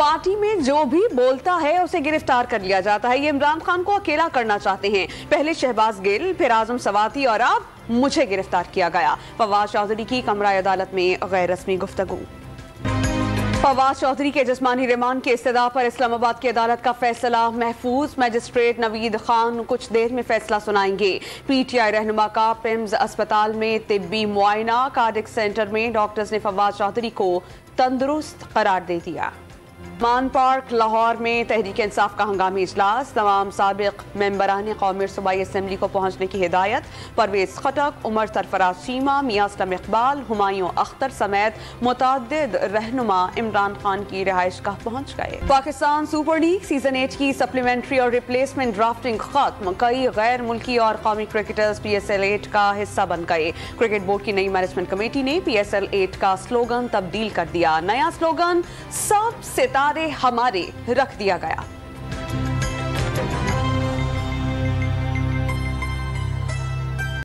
Party में जो भी बोलता है उसे गिरफ्तार कर लिया जाता है। ये इमरान खान को अकेला करना चाहते हैं। पहले शहबाज गिल, फिर आजम सवाती और अब मुझे गिरफ्तार किया गया। फवाद चौधरी की कमरा अदालत में गैर रस्मी गुफ्तगू। फवाद चौधरी के जिस्मानी रिमांड की इस्तदा पर इस्लामाबाद की अदालत का फैसला महफूज। मजिस्ट्रेट नवीद खान कुछ देर में फैसला सुनाएंगे। PTI रहनुमा का पिम्स अस्पताल में तिब्बी मुआयना। कार्डिक सेंटर में डॉक्टर्स ने फवाद चौधरी को तंदुरुस्त करार दे दिया। मान पार्क लाहौर में तहरीक इंसाफ का हंगामी इजलास। तमाम साबिक मेंबरान कौमी सूबाई असम्बली को पहुंचने की हिदायत। परवेज खटक, उमर सरफराज चीमा, मियां असलम इकबाल, हुमायूं अख्तर समेत मुतअद्दिद रहनुमा इमरान खान की रिहाइश गाह पहुंच गए। पाकिस्तान सुपर लीग सीजन 8 की सप्लीमेंट्री और रिप्लेसमेंट ड्राफ्टिंग खत्म। कई गैर मुल्की और कौमी क्रिकेटर्स PSL 8 का हिस्सा बन गए। क्रिकेट बोर्ड की नई मैनेजमेंट कमेटी ने PSL 8 का स्लोगन तब्दील कर दिया। नया स्लोगन सब सितारे हमारे रख दिया गया।